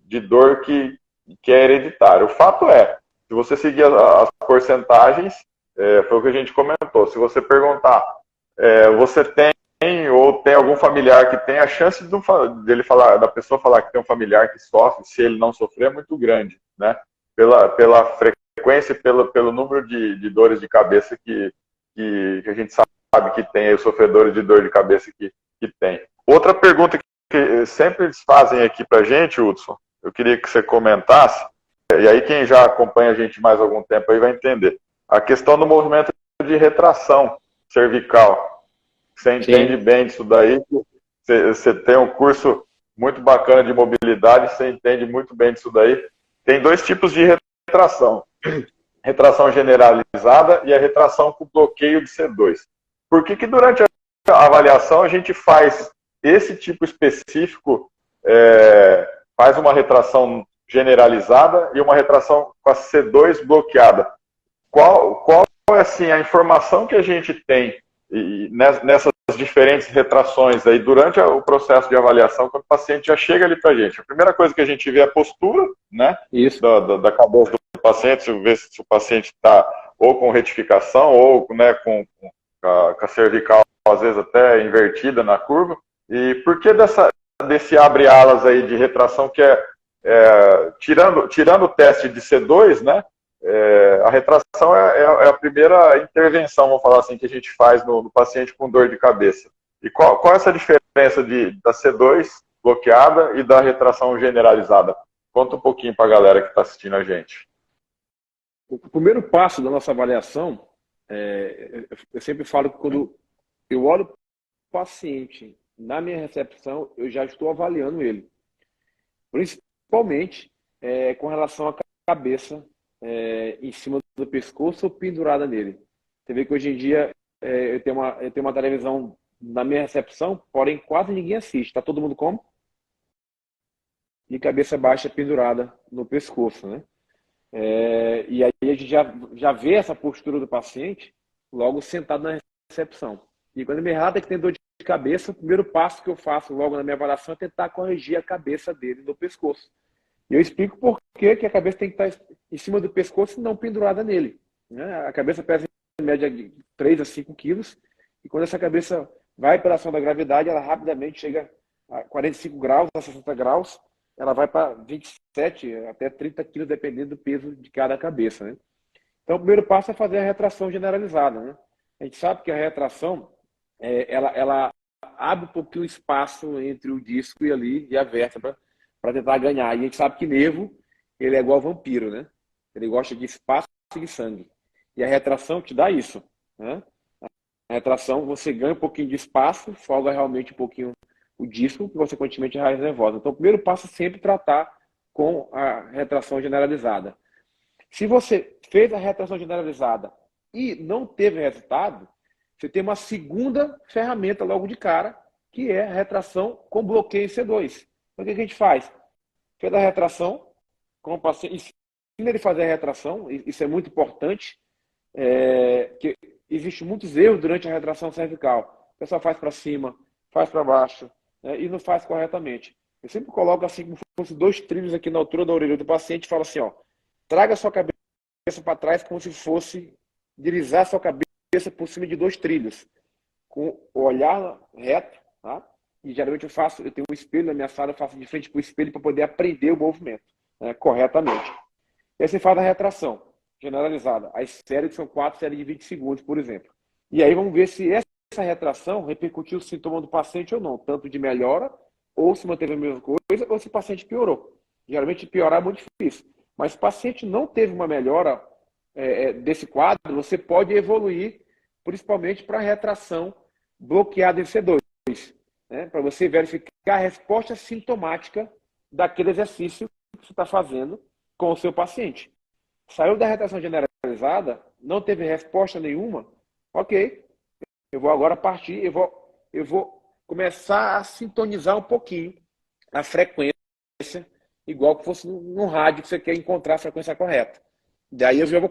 de dor que é hereditária. O fato se você seguir as porcentagens, foi o que a gente comentou, se você perguntar, você tem ou tem algum familiar que tem, a chance da pessoa falar que tem um familiar que sofre, se ele não sofrer, é muito grande, né? Pela frequência e pelo número de dores de cabeça que a gente sabe que tem, os sofredores de dor de cabeça que tem. Outra pergunta que sempre eles fazem aqui pra gente, Hudson, eu queria que você comentasse, e aí quem já acompanha a gente mais algum tempo aí vai entender. A questão do movimento de retração cervical. Você entende bem disso daí, você tem um curso muito bacana de mobilidade, você entende muito bem disso daí. Tem dois tipos de retração. Retração generalizada e a retração com bloqueio de C2. Por que durante a avaliação a gente faz esse tipo específico, faz uma retração generalizada e uma retração com a C2 bloqueada. Qual é assim, a informação que a gente tem nessas diferentes retrações aí durante o processo de avaliação, quando o paciente já chega ali para a gente? A primeira coisa que a gente vê é a postura, né? Isso. Da cabeça do paciente, ver se o paciente está ou com retificação ou, né, com a cervical às vezes até invertida na curva. E por que desse abre-alas aí de retração que tirando o teste de C2, né? A retração é a primeira intervenção, vamos falar assim, que a gente faz no paciente com dor de cabeça. E qual é essa diferença da C2 bloqueada e da retração generalizada? Conta um pouquinho para a galera que está assistindo a gente. O primeiro passo da nossa avaliação, eu sempre falo que quando eu olho o paciente na minha recepção, eu já estou avaliando ele. Principalmente com relação à cabeça em cima do pescoço ou pendurada nele. Você vê que hoje em dia eu tenho uma televisão na minha recepção, porém quase ninguém assiste. Está todo mundo como? De cabeça baixa pendurada no pescoço, né? E aí a gente já vê essa postura do paciente logo sentado na recepção. E quando ele me relata que tem dor de cabeça, o primeiro passo que eu faço logo na minha avaliação é tentar corrigir a cabeça dele no pescoço. E eu explico por que a cabeça tem que estar em cima do pescoço e não pendurada nele, né? A cabeça pesa em média de 3 a 5 quilos, e quando essa cabeça vai pela ação da gravidade, ela rapidamente chega a 45 graus, a 60 graus, ela vai para 27 até 30 quilos, dependendo do peso de cada cabeça, né? Então, o primeiro passo é fazer a retração generalizada, né? A gente sabe que a retração, ela abre um pouquinho o espaço entre o disco e a vértebra para tentar ganhar. E a gente sabe que nervo, ele é igual vampiro, né? Ele gosta de espaço e de sangue. E a retração te dá isso, né? A retração, você ganha um pouquinho de espaço, folga realmente um pouquinho o disco, consequentemente a raiz nervosa. Então, o primeiro passo é sempre tratar com a retração generalizada. Se você fez a retração generalizada e não teve resultado, você tem uma segunda ferramenta logo de cara, que é a retração com bloqueio em C2. Então, o que a gente faz? Fez a retração, com o paciente, ensina ele a fazer a retração, isso é muito importante, que existem muitos erros durante a retração cervical. O pessoal faz para cima, faz para baixo, né, e não faz corretamente. Eu sempre coloco assim como se fosse 2 trilhos aqui na altura da orelha do paciente e falo assim, ó, traga a sua cabeça para trás como se fosse deslizar a sua cabeça por cima de 2 trilhos, com o olhar reto, tá? E geralmente eu tenho um espelho na minha sala, eu faço de frente para o espelho para poder aprender o movimento, né, corretamente. E aí você faz a retração generalizada. As séries são 4 séries de 20 segundos, por exemplo. E aí vamos ver se essa retração repercutiu o sintoma do paciente ou não, tanto de melhora, ou se manteve a mesma coisa, ou se o paciente piorou. Geralmente piorar é muito difícil. Mas se o paciente não teve uma melhora desse quadro, você pode evoluir, principalmente para a retração bloqueada em C2, né? Para você verificar a resposta sintomática daquele exercício que você está fazendo com o seu paciente. Saiu da retração generalizada, não teve resposta nenhuma, ok, eu vou agora partir, eu vou começar a sintonizar um pouquinho a frequência, igual que fosse num rádio que você quer encontrar a frequência correta. Daí eu já vou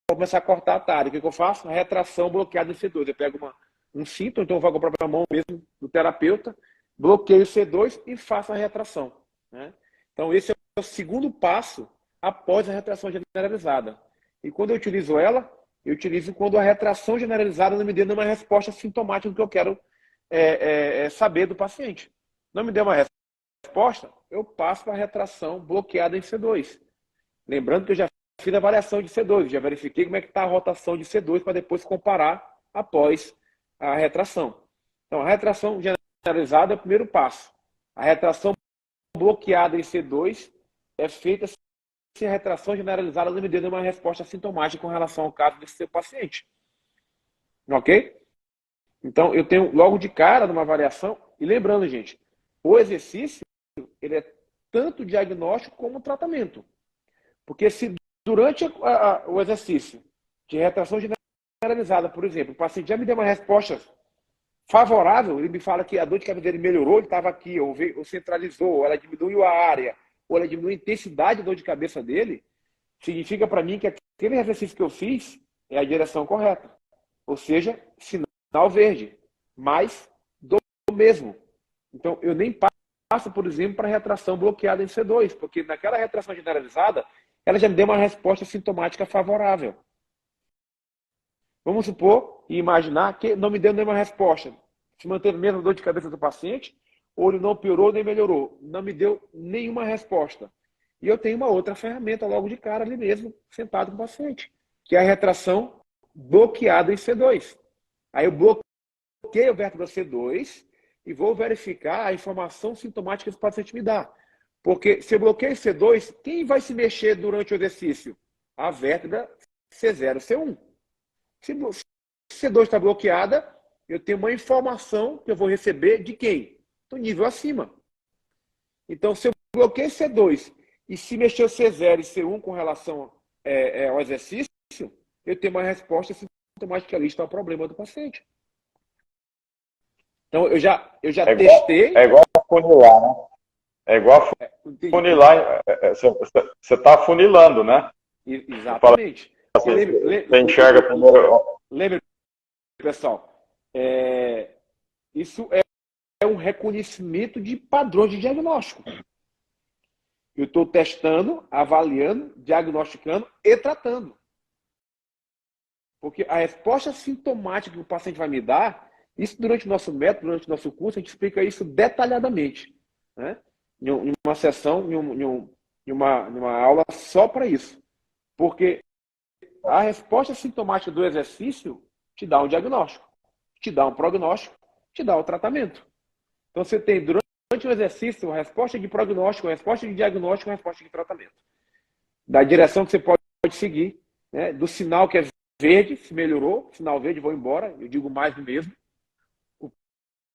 começar a cortar a tarde. O que eu faço? Retração bloqueada em C2. Eu pego um cinto, então eu vou com a própria mão mesmo do terapeuta, bloqueio o C2 e faço a retração, né? Então esse é o segundo passo após a retração generalizada. E quando eu utilizo ela, eu utilizo quando a retração generalizada não me deu nenhuma resposta sintomática do que eu quero saber do paciente. Não me deu uma resposta, eu passo para a retração bloqueada em C2. Lembrando que eu já fiz a avaliação de C2, já verifiquei como é que está a rotação de C2 para depois comparar após a retração. Então, a retração generalizada é o primeiro passo. A retração bloqueada em C2 é feita se a retração generalizada não me deu nenhuma resposta sintomática com relação ao caso desse seu paciente. Ok? Então, eu tenho logo de cara numa avaliação, e lembrando, gente, o exercício ele é tanto diagnóstico como tratamento. Porque se durante o exercício de retração generalizada, por exemplo, o paciente já me deu uma resposta favorável, ele me fala que a dor de cabeça dele melhorou, ele estava aqui, ou centralizou, ela diminuiu a área, ou ela diminui a intensidade da dor de cabeça dele, significa para mim que aquele exercício que eu fiz é a direção correta. Ou seja, sinal verde, mais do mesmo. Então, eu nem passo, por exemplo, para retração bloqueada em C2, porque naquela retração generalizada, ela já me deu uma resposta sintomática favorável. Vamos supor e imaginar que não me deu nenhuma resposta. Se manteve a mesma dor de cabeça do paciente, ou ele não piorou nem melhorou. Não me deu nenhuma resposta. E eu tenho uma outra ferramenta logo de cara ali mesmo, sentado com o paciente, que é a retração bloqueada em C2. Aí eu bloqueio a vértebra C2 e vou verificar a informação sintomática que o paciente me dá. Porque se eu bloqueio C2, quem vai se mexer durante o exercício? A vértebra C0, C1. Se C2 está bloqueada, eu tenho uma informação que eu vou receber de quem? Do nível acima. Então, se eu bloqueio C2 e se mexer o C0 e C1 com relação ao exercício, eu tenho uma resposta sintomática ali está o problema do paciente. Então, eu já testei. É igual funilar, né? É igual funilar. Você está afunilando, né? Exatamente. Você enxerga primeiro. Lembra, pessoal, isso é um reconhecimento de padrões de diagnóstico. Eu estou testando, avaliando, diagnosticando e tratando. Porque a resposta sintomática que o paciente vai me dar, isso durante o nosso método, durante o nosso curso, a gente explica isso detalhadamente. Né? Em uma sessão, em uma aula só para isso. Porque a resposta sintomática do exercício te dá um diagnóstico, te dá um prognóstico, te dá um tratamento. Então você tem durante o exercício uma resposta de prognóstico, uma resposta de diagnóstico, uma resposta de tratamento. Da direção que você pode seguir, né? Do sinal que é verde, se melhorou, sinal verde, vou embora, eu digo mais do mesmo. O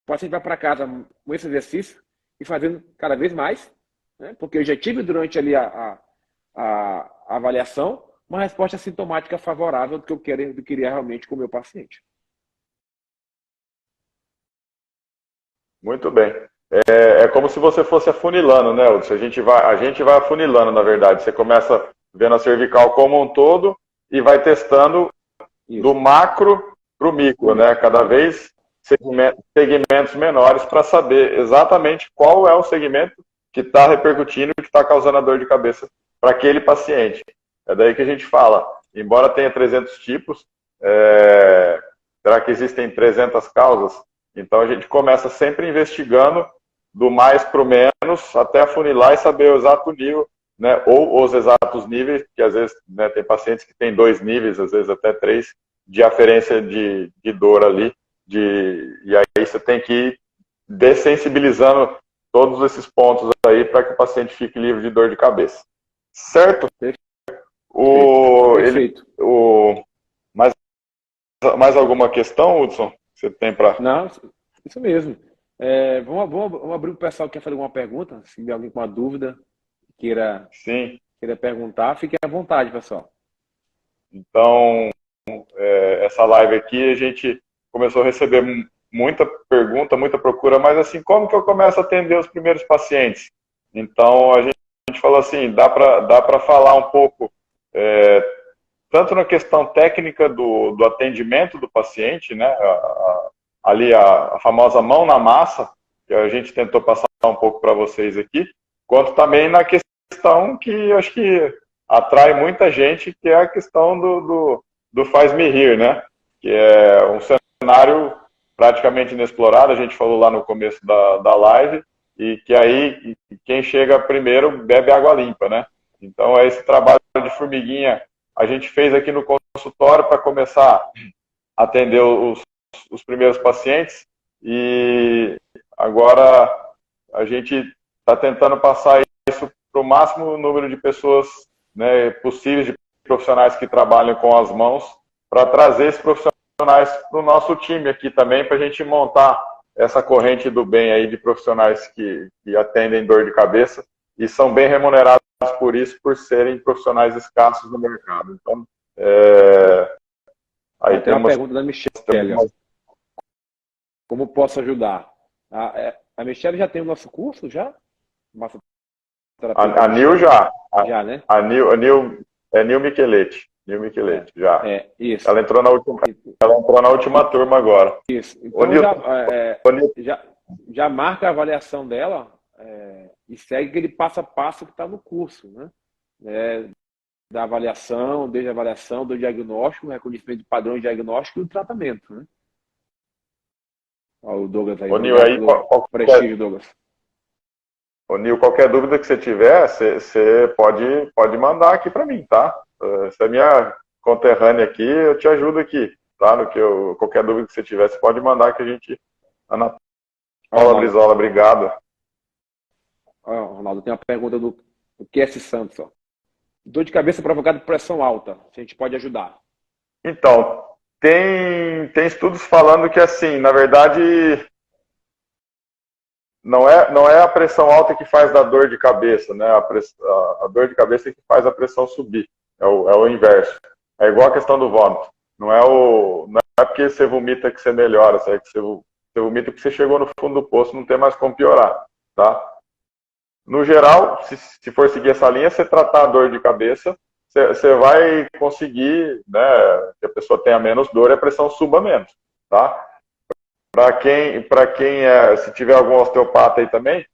paciente vai para casa com esse exercício e fazendo cada vez mais, né? Porque eu já tive durante ali a avaliação uma resposta sintomática favorável do que eu queria realmente com o meu paciente. Muito bem. É como se você fosse afunilando, né, Hudson? A gente vai afunilando, na verdade. Você começa vendo a cervical como um todo e vai testando isso, do macro para o micro, né? Cada vez segmentos menores para saber exatamente qual é o segmento que está repercutindo e que está causando a dor de cabeça para aquele paciente. É daí que a gente fala, embora tenha 300 tipos, será que existem 300 causas? Então a gente começa sempre investigando do mais para o menos, até afunilar e saber o exato nível, né? Ou os exatos níveis, que às vezes, né, tem pacientes que têm 2 níveis, às vezes até 3, de aferência de dor ali, e aí você tem que ir dessensibilizando todos esses pontos aí para que o paciente fique livre de dor de cabeça. Certo? Perfeito. Mais alguma questão, Hudson? Você tem para... Não, isso mesmo. Vamos abrir o pessoal que quer fazer alguma pergunta. Se tiver alguém com uma dúvida, queira perguntar, fique à vontade, pessoal. Então, essa live aqui, a gente começou a receber muita pergunta, muita procura, mas assim, como que eu começo a atender os primeiros pacientes? Então, a gente falou assim, dá para falar um pouco, tanto na questão técnica do atendimento do paciente, né, ali a famosa mão na massa, que a gente tentou passar um pouco para vocês aqui, quanto também na questão que acho que atrai muita gente, que é a questão do faz-me rir, né? Que é um cenário praticamente inexplorado, a gente falou lá no começo da live, e que aí quem chega primeiro bebe água limpa, né? Então esse trabalho de formiguinha a gente fez aqui no consultório para começar a atender os primeiros pacientes, e agora a gente está tentando passar isso para o máximo número de pessoas, né, possíveis, de profissionais que trabalham com as mãos, para trazer esses profissionais para o nosso time aqui também, para a gente montar essa corrente do bem aí de profissionais que atendem dor de cabeça e são bem remunerados por isso, por serem profissionais escassos no mercado. Então, aí tem uma pergunta da Michelle. Como posso ajudar? A Michelle já tem o nosso curso, já? Massa A Nil já. Já, né? A Nil é Nil Micheletti. Nil Micheletti, já. Isso. Ela entrou na última turma agora. Isso. Então Nil, já marca a avaliação dela e segue aquele passo a passo que está no curso, né? Da avaliação, desde a avaliação, do diagnóstico, reconhecimento de padrão de diagnóstico e o tratamento, né? Ó, o Douglas aí. Ô, Nil, aí prestígio, Douglas. Ô, Nil, qualquer dúvida que você tiver, você pode mandar aqui para mim, tá? Você é minha conterrânea aqui, eu te ajudo aqui, tá? Qualquer dúvida que você tiver, você pode mandar que a gente... Ana Paula Brizola, obrigado. Ronaldo, tem uma pergunta do QS Santos, ó. Dor de cabeça provocada por pressão alta, se a gente pode ajudar. Então, tem estudos falando que, assim, na verdade, não é a pressão alta que faz da dor de cabeça, né? A dor de cabeça é que faz a pressão subir. É o inverso. É igual a questão do vômito. Não é porque você vomita que você melhora, é que você vomita porque você chegou no fundo do poço, não tem mais como piorar, tá? No geral, se for seguir essa linha, você tratar a dor de cabeça, você vai conseguir, né, que a pessoa tenha menos dor e a pressão suba menos, tá? Para quem se tiver algum osteopata aí também,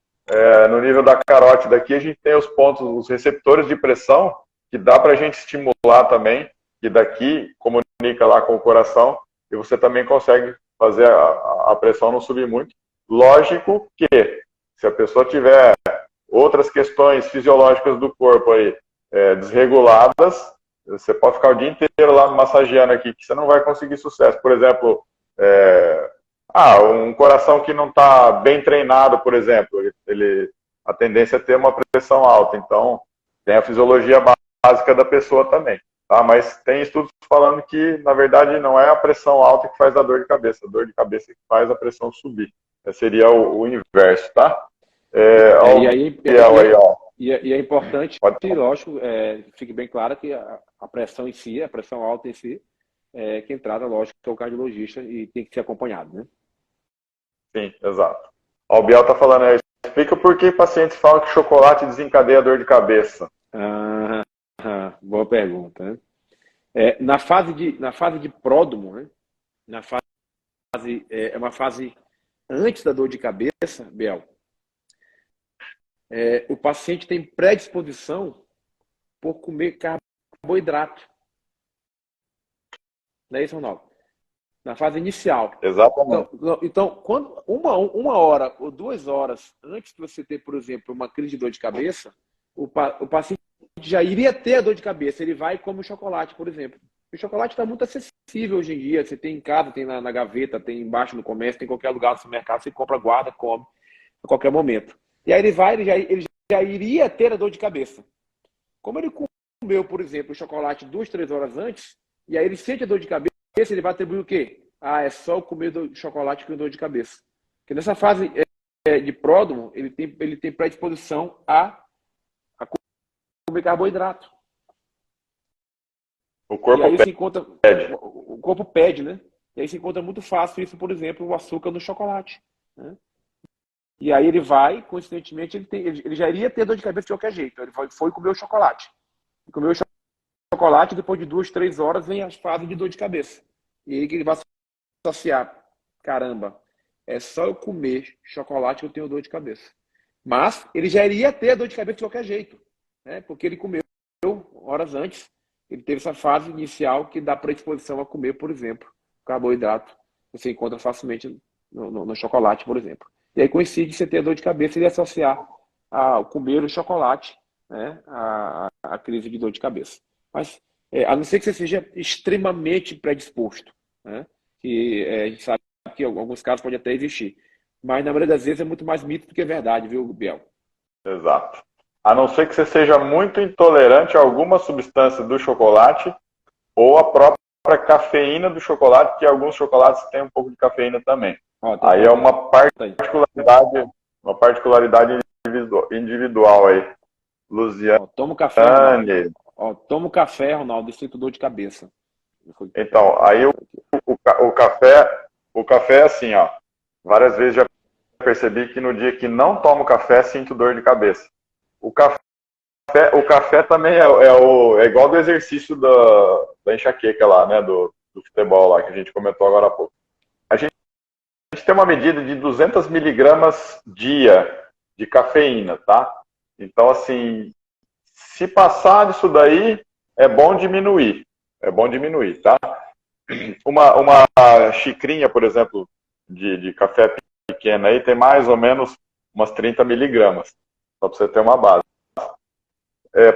no nível da carótida aqui, a gente tem os pontos, os receptores de pressão, que dá para a gente estimular também, que daqui comunica lá com o coração, e você também consegue fazer a pressão não subir muito. Lógico que, se a pessoa tiver outras questões fisiológicas do corpo aí desreguladas, você pode ficar o dia inteiro lá massageando aqui, que você não vai conseguir sucesso. Por exemplo, um coração que não está bem treinado, por exemplo, a tendência é ter uma pressão alta. Então, tem a fisiologia básica da pessoa também. Tá? Mas tem estudos falando que, na verdade, não é a pressão alta que faz a dor de cabeça. A dor de cabeça é que faz a pressão subir. Seria o inverso, tá? E é importante, lógico, fique bem claro que a pressão em si, a pressão alta em si, quem trata, lógico, é o cardiologista e tem que ser acompanhado, né? Sim, exato. O Biel está falando aí, explica por que pacientes falam que chocolate desencadeia dor de cabeça. Boa pergunta, né? Na fase de pródromo, né? É uma fase antes da dor de cabeça, Biel, o paciente tem predisposição por comer carboidrato. Não é isso, Ronaldo? Na fase inicial. Exatamente. Então quando uma hora ou 2 horas antes de você ter, por exemplo, uma crise de dor de cabeça, o paciente já iria ter a dor de cabeça. Ele vai e come o chocolate, por exemplo. O chocolate está muito acessível hoje em dia. Você tem em casa, tem na gaveta, tem embaixo no comércio, tem em qualquer lugar no supermercado. Você compra, guarda, come a qualquer momento. E aí ele já iria ter a dor de cabeça. Como ele comeu, por exemplo, o chocolate 2, 3 horas antes, e aí ele sente a dor de cabeça, ele vai atribuir o quê? É só eu comer chocolate com dor de cabeça. Porque nessa fase de pródromo, ele tem predisposição a comer carboidrato. O corpo pede. O corpo pede, né? E aí se encontra muito fácil isso, por exemplo, o açúcar no chocolate, né? E aí ele vai, coincidentemente, ele já iria ter dor de cabeça de qualquer jeito. Ele foi comer o chocolate. Comeu o chocolate, depois de 2, 3 horas vem a fase de dor de cabeça. E aí que ele vai associar. Caramba, é só eu comer chocolate que eu tenho dor de cabeça. Mas ele já iria ter dor de cabeça de qualquer jeito, né? Porque ele comeu horas antes. Ele teve essa fase inicial que dá predisposição a comer, por exemplo, carboidrato. Você encontra facilmente no chocolate, por exemplo. E aí coincide você ter dor de cabeça e associar a comer o chocolate, né, a crise de dor de cabeça. Mas, a não ser que você seja extremamente predisposto, né, que a gente sabe que em alguns casos pode até existir. Mas, na maioria das vezes, é muito mais mito do que verdade, viu, Biel? Exato. A não ser que você seja muito intolerante a alguma substância do chocolate ou a própria cafeína do chocolate, que alguns chocolates têm um pouco de cafeína também. Aí é uma particularidade individual aí. Luciane. Toma café, Ronaldo. Toma café, Ronaldo, sinto dor de cabeça. Então, aí o café é assim, ó. Várias vezes já percebi que no dia que não tomo café, sinto dor de cabeça. O café também é igual do exercício da enxaqueca lá, né? Do futebol lá, que a gente comentou agora há pouco. A gente tem uma medida de 200 miligramas dia de cafeína, tá? Então, assim, se passar disso daí, é bom diminuir. É bom diminuir, tá? Uma xicrinha, por exemplo, de café pequena aí, tem mais ou menos umas 30 miligramas. Só para você ter uma base.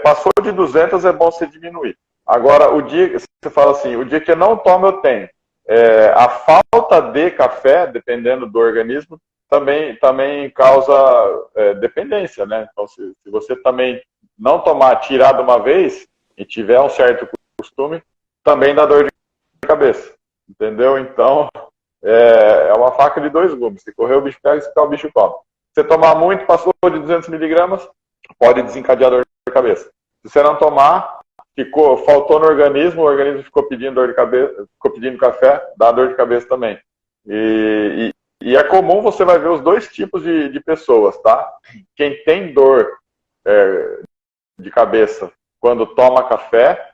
Passou de 200, é bom você diminuir. Agora, o dia, você fala assim, o dia que eu não tomo, eu tenho. A falta de café, dependendo do organismo, também causa dependência, né? Então, se você também não tomar, tirar de uma vez, e tiver um certo costume, também dá dor de cabeça, entendeu? Então, é uma faca de dois gumes. Se correr, o bicho pega, se ficar, o bicho come. Se você tomar muito, passou de 200 miligramas, pode desencadear dor de cabeça. Se você não tomar, faltou no organismo, o organismo ficou pedindo dor de cabeça, ficou pedindo café, dá dor de cabeça também. E é comum, você vai ver os dois tipos de pessoas, tá? Quem tem dor de cabeça quando toma café,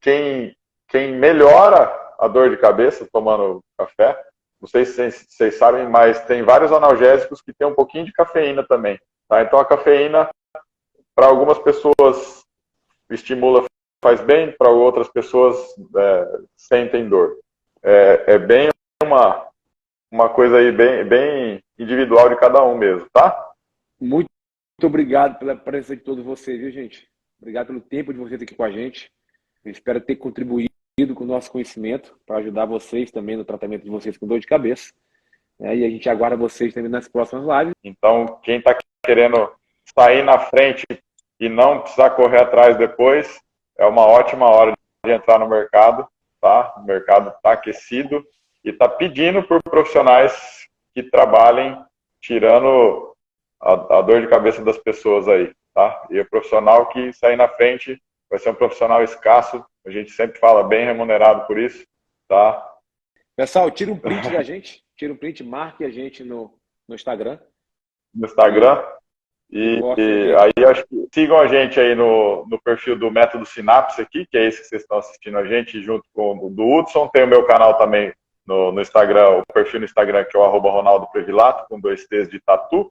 quem melhora a dor de cabeça tomando café, não sei se vocês sabem, mas tem vários analgésicos que tem um pouquinho de cafeína também. Tá? Então a cafeína, para algumas pessoas, estimula, faz bem, para outras pessoas sentem dor. É bem uma coisa aí bem individual de cada um mesmo, tá? Muito obrigado pela presença de todos vocês, viu, gente? Obrigado pelo tempo de vocês aqui com a gente. Eu espero ter contribuído com o nosso conhecimento para ajudar vocês também no tratamento de vocês com dor de cabeça. E a gente aguarda vocês também nas próximas lives. Então, quem está querendo sair na frente e não precisar correr atrás depois, é uma ótima hora de entrar no mercado, tá? O mercado está aquecido e está pedindo por profissionais que trabalhem tirando a dor de cabeça das pessoas aí, tá? E o profissional que sair na frente vai ser um profissional escasso, a gente sempre fala bem remunerado por isso, tá? Pessoal, tira um print da gente, marque a gente no Instagram. No Instagram. E aí, acho que sigam a gente aí no perfil do Método Sinapse aqui, que é esse que vocês estão assistindo a gente, junto com o do Hudson. Tem o meu canal também no Instagram, o perfil no Instagram, que é o @RonaldoPrevilato, com 2 T's de tatu.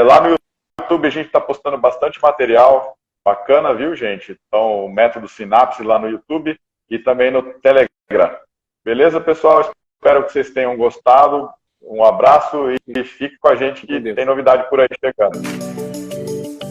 Lá no YouTube a gente está postando bastante material bacana, viu, gente? Então, o Método Sinapse lá no YouTube e também no Telegram. Beleza, pessoal? Espero que vocês tenham gostado. Um abraço e fique com a gente que tem novidade por aí chegando.